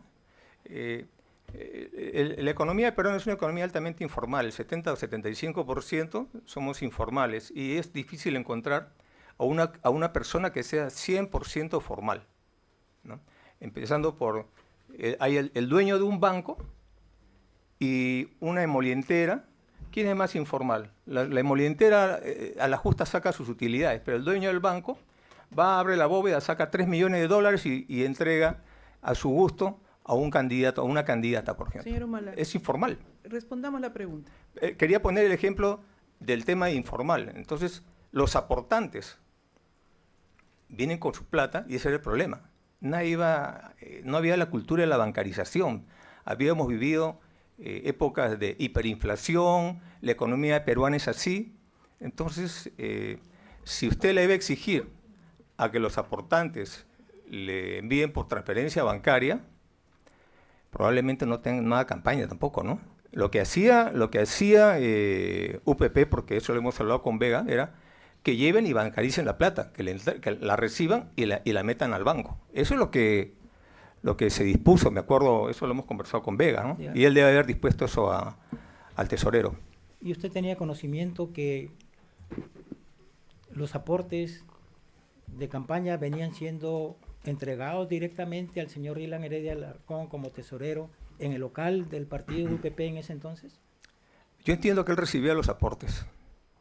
La economía peruana es una economía altamente informal, el 70 o 75% somos informales y es difícil encontrar a una persona que sea 100% formal, ¿no? Empezando por, hay el dueño de un banco y una emolientera. ¿Quién es más informal? La emolientera a la justa saca sus utilidades, pero el dueño del banco va, abre la bóveda, saca $3 millones y entrega a su gusto a un candidato, a una candidata, por ejemplo. Señor Humala, Es informal. respondamos la pregunta. Quería poner el ejemplo del tema informal. Entonces, los aportantes vienen con su plata y ese era el problema. No había la cultura de la bancarización. Habíamos vivido épocas de hiperinflación, la economía peruana es así. Entonces, si usted le debe exigir a que los aportantes le envíen por transferencia bancaria, probablemente no tenga nada campaña tampoco, ¿no? Lo que hacía UPP, porque eso lo hemos hablado con Vega, era que lleven y bancaricen la plata, que la reciban y la metan al banco. Eso es lo que se dispuso, me acuerdo, eso lo hemos conversado con Vega, ¿no? Ya. Y él debe haber dispuesto eso al tesorero. ¿Y usted tenía conocimiento que los aportes de campaña venían siendo entregados directamente al señor Ilan Heredia Alarcón como tesorero en el local del partido de UPP en ese entonces? Yo entiendo que él recibía los aportes.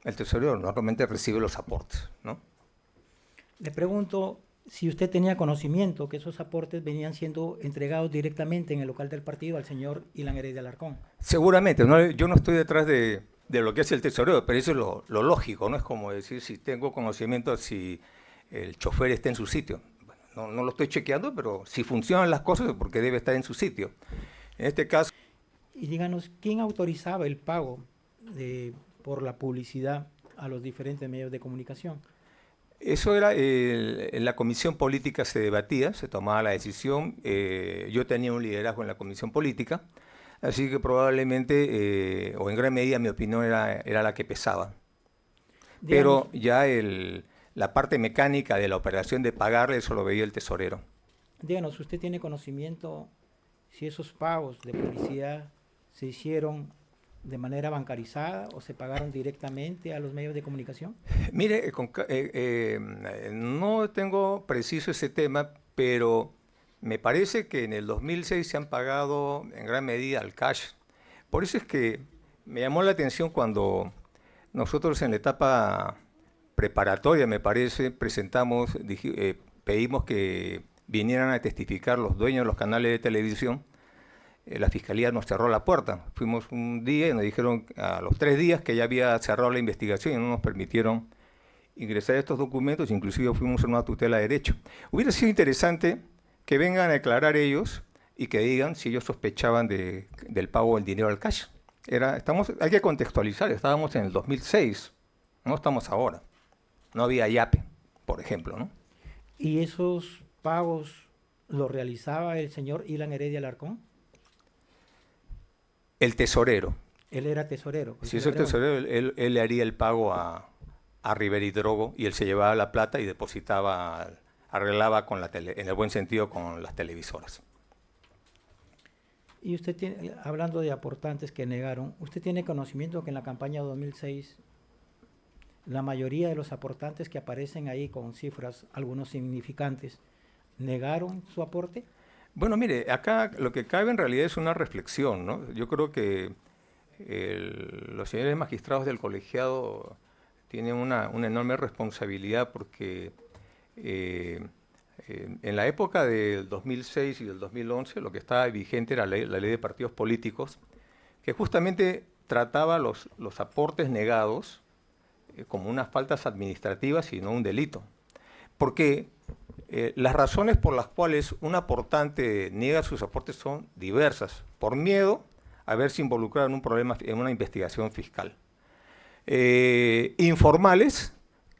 El tesorero normalmente recibe los aportes, ¿no? Le pregunto si usted tenía conocimiento que esos aportes venían siendo entregados directamente en el local del partido al señor Ilan Heredia Alarcón. Seguramente, ¿no? Yo no estoy detrás de lo que es el tesorero, pero eso es lo lógico, ¿no? Es como decir si tengo conocimiento si el chofer está en su sitio. Bueno, no lo estoy chequeando, pero si funcionan las cosas es porque debe estar en su sitio. En este caso... Y díganos, ¿quién autorizaba el pago por la publicidad a los diferentes medios de comunicación? Eso era, en la comisión política se debatía, se tomaba la decisión. Yo tenía un liderazgo en la comisión política, así que probablemente, o en gran medida, mi opinión era la que pesaba. Digamos, Pero ya la parte mecánica de la operación de pagarle, eso lo veía el tesorero. díganos, ¿usted tiene conocimiento si esos pagos de publicidad se hicieron de manera bancarizada o se pagaron directamente a los medios de comunicación? Mire, no tengo preciso ese tema, pero me parece que en el 2006 se han pagado en gran medida al cash. Por eso es que me llamó la atención cuando nosotros en la etapa preparatoria, me parece, pedimos que vinieran a testificar los dueños de los canales de televisión. La Fiscalía nos cerró la puerta. Fuimos un día y nos dijeron a los 3 días que ya había cerrado la investigación y no nos permitieron ingresar estos documentos, inclusive fuimos a una tutela de derecho. Hubiera sido interesante que vengan a declarar ellos y que digan si ellos sospechaban del pago del dinero al cash. Hay que contextualizar, estábamos en el 2006, no estamos ahora. No había YAPE, por ejemplo, ¿no? ¿Y esos pagos los realizaba el señor Ilan Heredia Alarcón? El tesorero. Él era tesorero. Si es el tesorero, él le haría el pago a Rivera Drogo y él se llevaba la plata y depositaba, arreglaba en el buen sentido con las televisoras. Y usted tiene, hablando de aportantes que negaron, ¿usted tiene conocimiento que en la campaña 2006 la mayoría de los aportantes que aparecen ahí con cifras, algunos significantes, negaron su aporte? Bueno, mire, acá lo que cabe en realidad es una reflexión, ¿no? Yo creo que los señores magistrados del colegiado tienen una enorme responsabilidad porque en la época del 2006 y del 2011 lo que estaba vigente era la ley de partidos políticos, que justamente trataba los aportes negados como unas faltas administrativas y no un delito. Porque las razones por las cuales un aportante niega sus aportes son diversas. Por miedo a verse involucrado en un problema, en una investigación fiscal. Informales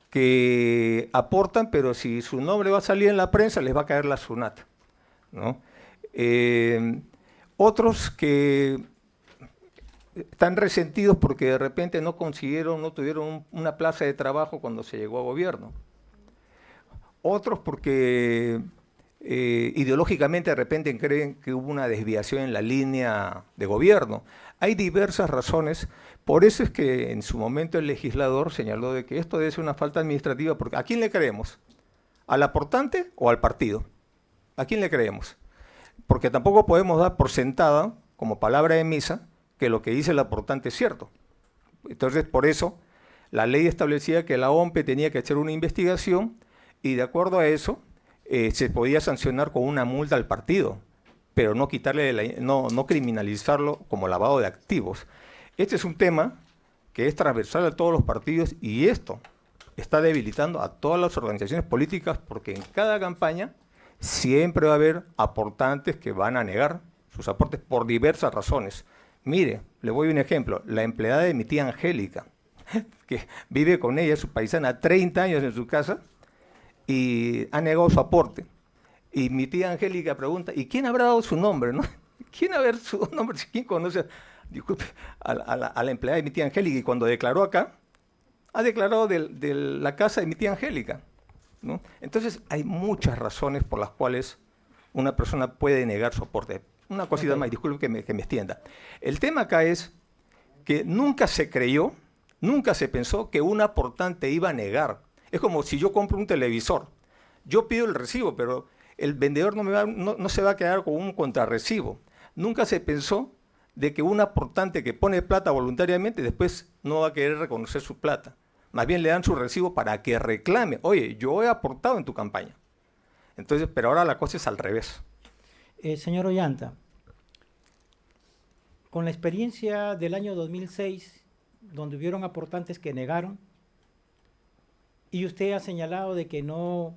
que aportan, pero si su nombre va a salir en la prensa, les va a caer la SUNAT, ¿no? Otros que están resentidos porque de repente no tuvieron una plaza de trabajo cuando se llegó a gobierno. Otros porque ideológicamente de repente creen que hubo una desviación en la línea de gobierno. Hay diversas razones, por eso es que en su momento el legislador señaló de que esto debe ser una falta administrativa, porque ¿a quién le creemos? ¿Al aportante o al partido? ¿A quién le creemos? Porque tampoco podemos dar por sentada, como palabra de misa, que lo que dice el aportante es cierto. Entonces, por eso, la ley establecía que la OMPE tenía que hacer una investigación y de acuerdo a eso, se podía sancionar con una multa al partido, pero no no criminalizarlo como lavado de activos. Este es un tema que es transversal a todos los partidos y esto está debilitando a todas las organizaciones políticas porque en cada campaña siempre va a haber aportantes que van a negar sus aportes por diversas razones. Mire, le voy a un ejemplo, la empleada de mi tía Angélica, que vive con ella, su paisana, 30 años en su casa, y ha negado su aporte. Y mi tía Angélica pregunta, ¿y quién habrá dado su nombre? ¿No? ¿Quién habrá dado su nombre? ¿Quién conoce a la empleada de mi tía Angélica? Y cuando declaró acá, ha declarado de la casa de mi tía Angélica, ¿no? Entonces, hay muchas razones por las cuales una persona puede negar su aporte. Una cosita más, disculpe que me extienda. El tema acá es que nunca se creyó, nunca se pensó que un aportante iba a negar. Es como si yo compro un televisor. Yo pido el recibo, pero el vendedor no se va a quedar con un contrarrecibo. Nunca se pensó de que un aportante que pone plata voluntariamente después no va a querer reconocer su plata. Más bien le dan su recibo para que reclame. Oye, yo he aportado en tu campaña. Entonces, pero ahora la cosa es al revés. Señor Ollanta, con la experiencia del año 2006, donde hubieron aportantes que negaron, y usted ha señalado de que no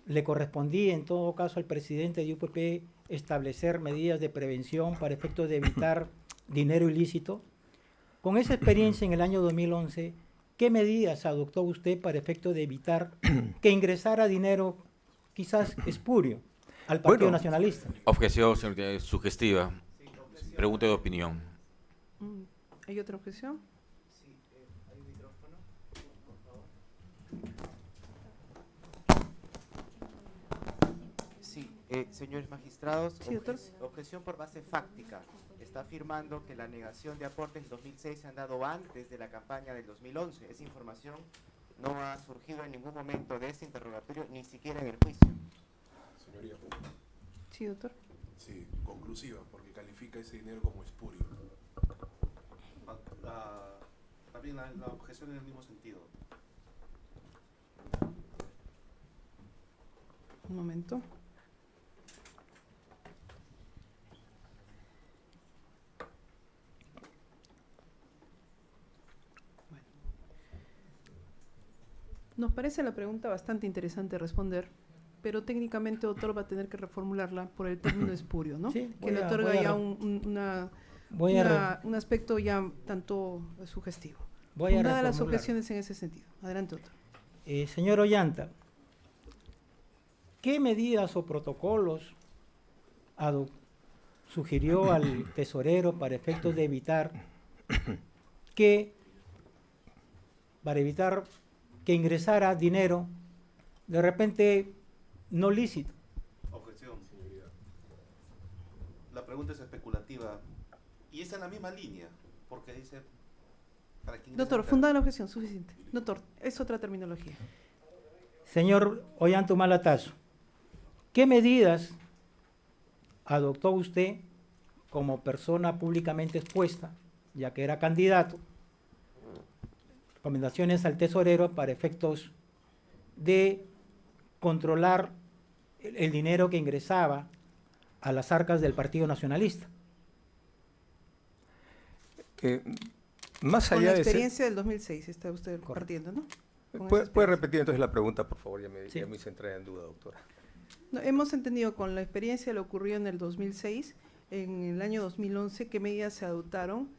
le correspondía en todo caso al presidente de UPP establecer medidas de prevención para efectos de evitar dinero ilícito. Con esa experiencia en el año 2011, ¿qué medidas adoptó usted para efectos de evitar que ingresara dinero quizás espurio al Partido Nacionalista? Objeción, señor, sugestiva. Pregunta de opinión. ¿Hay otra objeción? ¿Hay un micrófono? Por favor. Sí, señores magistrados, Sí, doctor. objeción por base fáctica. Está afirmando que la negación de aportes en 2006 se han dado antes de la campaña del 2011. Esa información no ha surgido en ningún momento de este interrogatorio, ni siquiera en el juicio. Señoría. Sí, doctor. Sí, conclusiva, porque califica ese dinero como espurio. También la objeción en el mismo sentido. Un momento. Bueno. Nos parece la pregunta bastante interesante responder, pero técnicamente, doctor, va a tener que reformularla por el término espurio, ¿no? Sí, que le otorga ya un aspecto ya tanto sugestivo. Voy a Fundadas las reformular. objeciones en ese sentido. Adelante, doctor. Señor Ollanta, ¿qué medidas o protocolos sugirió al tesorero para efectos de evitar que ingresara dinero de repente no lícito? Objeción, señoría. La pregunta es especulativa y está en la misma línea, porque dice... para que ingrese Doctor, el- fundada la objeción, suficiente. Doctor, es otra terminología. Señor Ollanta Humala-Tasso, ¿qué medidas adoptó usted como persona públicamente expuesta ya que era candidato, recomendaciones al tesorero para efectos de controlar el dinero que ingresaba a las arcas del Partido Nacionalista. Más Con allá la de ser- experiencia del 2006 está usted Correcto. partiendo, ¿no? Con ¿Puede esa experiencia. repetir entonces la pregunta, por favor? Sí. Ya me hice entrar en duda, doctora. No, hemos entendido con la experiencia de lo ocurrido en el 2006, en el año 2011, qué medidas se adoptaron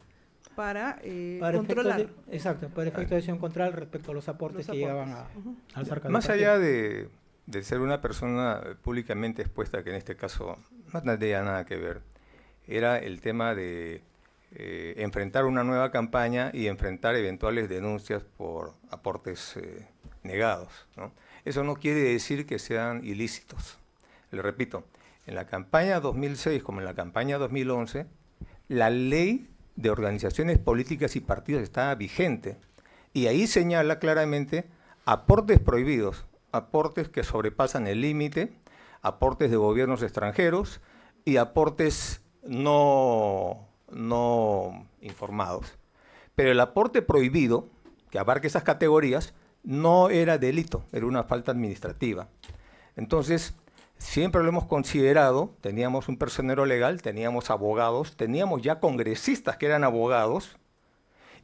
para, Para controlar efectos exacto, para efectos de acción control respecto a los aportes los que llegaban aportes. Ujú. a las arcas del Más partido. allá de ser una persona públicamente expuesta, que en este caso no tendría nada que ver, era el tema de enfrentar una nueva campaña y enfrentar eventuales denuncias por aportes negados, ¿no? Eso no quiere decir que sean ilícitos. Le repito, en la campaña 2006 como en la campaña 2011, la ley de organizaciones políticas y partidos estaba vigente y ahí señala claramente aportes prohibidos, aportes que sobrepasan el límite, aportes de gobiernos extranjeros y aportes no informados. Pero el aporte prohibido, que abarca esas categorías, no era delito, era una falta administrativa. Entonces, siempre lo hemos considerado, teníamos un personero legal, teníamos abogados, teníamos ya congresistas que eran abogados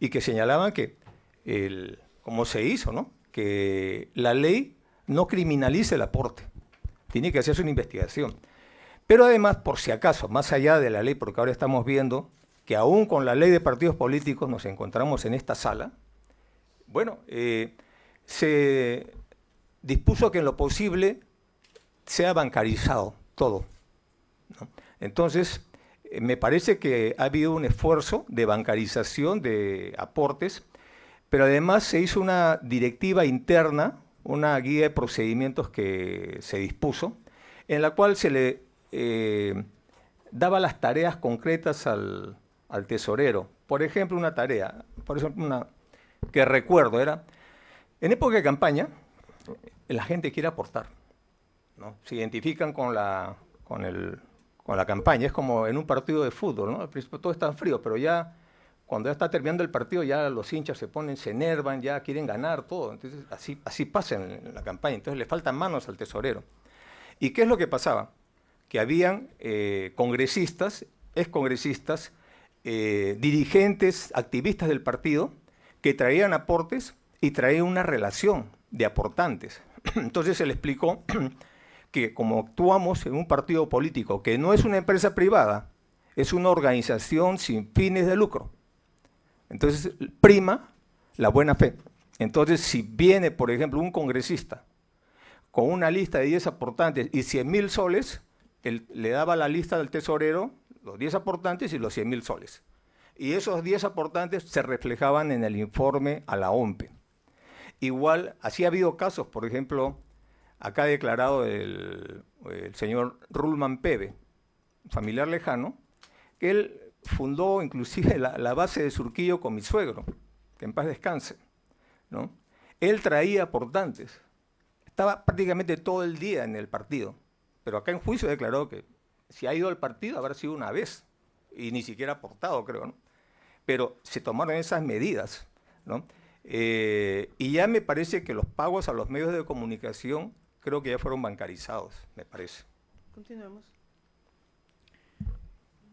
y que señalaban que, como se hizo, ¿no?, que la ley no criminalice el aporte, tiene que hacerse una investigación. Pero además, por si acaso, más allá de la ley, porque ahora estamos viendo que aún con la ley de partidos políticos nos encontramos en esta sala, bueno, se dispuso que en lo posible sea bancarizado todo, ¿no? Entonces, me parece que ha habido un esfuerzo de bancarización de aportes, pero además se hizo una directiva interna, una guía de procedimientos que se dispuso, en la cual se le daba las tareas concretas al tesorero. Por ejemplo, una tarea, una que recuerdo era, en época de campaña, la gente quiere aportar, ¿no? Se identifican con la campaña, es como en un partido de fútbol, ¿no? Al principio todo está frío, pero ya cuando ya está terminando el partido, ya los hinchas se enervan, ya quieren ganar todo. Entonces, así pasa en la campaña. Entonces, le faltan manos al tesorero. ¿Y qué es lo que pasaba? Que habían congresistas, excongresistas, dirigentes, activistas del partido, que traían aportes y traían una relación de aportantes. Entonces se le explicó que como actuamos en un partido político que no es una empresa privada, es una organización sin fines de lucro. Entonces prima la buena fe. Entonces, si viene, por ejemplo, un congresista con una lista de 10 aportantes y 100.000 soles, él le daba la lista del tesorero, los 10 aportantes y los 100.000 soles. Y esos 10 aportantes se reflejaban en el informe a la OMPE. Igual, así ha habido casos, por ejemplo, acá ha declarado el señor Rulman Pebe, familiar lejano, que él fundó inclusive la base de Surquillo con mi suegro, que en paz descanse, ¿no? Él traía aportantes, estaba prácticamente todo el día en el partido, pero acá en juicio declaró que si ha ido al partido habrá sido una vez, y ni siquiera aportado, creo, ¿no? Pero se tomaron esas medidas, ¿no? Y ya me parece que los pagos a los medios de comunicación creo que ya fueron bancarizados, me parece. Continuemos.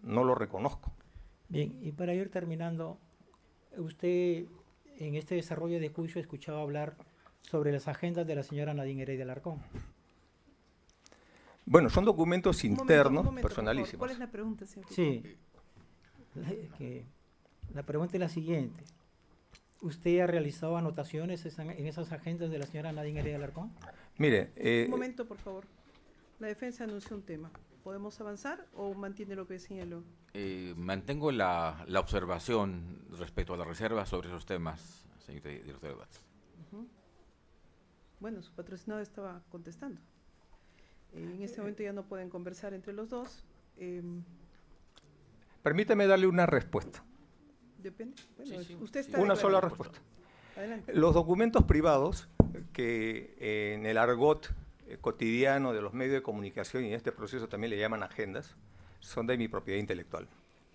No lo reconozco. Bien, y para ir terminando, usted en este desarrollo de juicio escuchaba hablar sobre las agendas de la señora Nadine Heredia Alarcón. Bueno, son documentos Un momento, internos, por favor. personalísimos. ¿Cuál es la pregunta, señor? Sí. La pregunta es la siguiente. ¿Usted ha realizado anotaciones en esas agendas de la señora Nadine Heredia Alarcón? Mire, Un momento, por favor. La defensa anunció un tema. ¿Podemos avanzar o mantiene lo que señaló? Mantengo la observación respecto a la reserva sobre esos temas, señor director de debates. Bueno, su patrocinado estaba contestando. En este momento ya no pueden conversar entre los dos. permítame darle una respuesta. Depende. Bueno, Sí, sí. usted Sí, está Una sola declarando. respuesta. Adelante. Los documentos privados que en el argot cotidiano de los medios de comunicación y en este proceso también le llaman agendas, son de mi propiedad intelectual.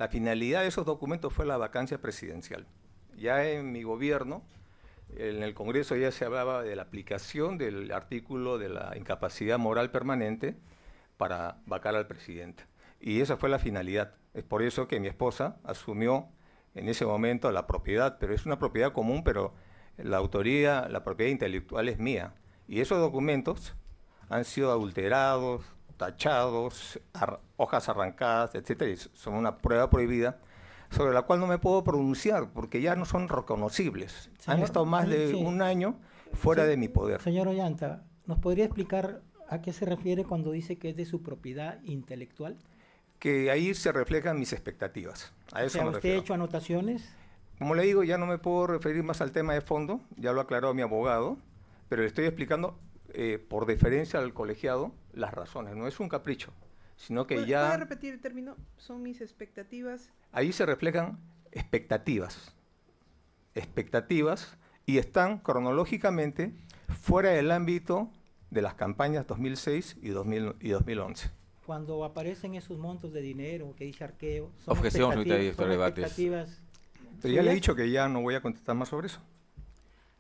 La finalidad de esos documentos fue la vacancia presidencial. Ya en mi gobierno, en el Congreso ya se hablaba de la aplicación del artículo de la incapacidad moral permanente para vacar al presidente. Y esa fue la finalidad. Es por eso que mi esposa asumió en ese momento la propiedad, pero es una propiedad común, pero la autoría, la propiedad intelectual es mía. Y esos documentos han sido adulterados, tachados, hojas arrancadas, etcétera, y son una prueba prohibida sobre la cual no me puedo pronunciar porque ya no son reconocibles. Han Señor, estado más de sí. un año fuera Sí, de mi poder. Señor Ollanta, ¿nos podría explicar a qué se refiere cuando dice que es de su propiedad intelectual? Que ahí se reflejan mis expectativas. A O eso sea, me ¿usted ha refiero. hecho anotaciones? Como le digo, ya no me puedo referir más al tema de fondo, ya lo aclaró mi abogado, pero le estoy explicando por deferencia al colegiado las razones. No es un capricho, sino que ¿Puede ya repetir el término? Son mis expectativas. ahí se reflejan expectativas y están cronológicamente fuera del ámbito de las campañas 2006 y 2011. Cuando aparecen esos montos de dinero que dice Arqueo, son Objeción, señorita expectativas- directora son de debates. expectativas Pero ya le he suyas. dicho que ya no voy a contestar más sobre eso.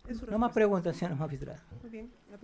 Es su No más respuesta. preguntas, señor magistrado. Muy bien. La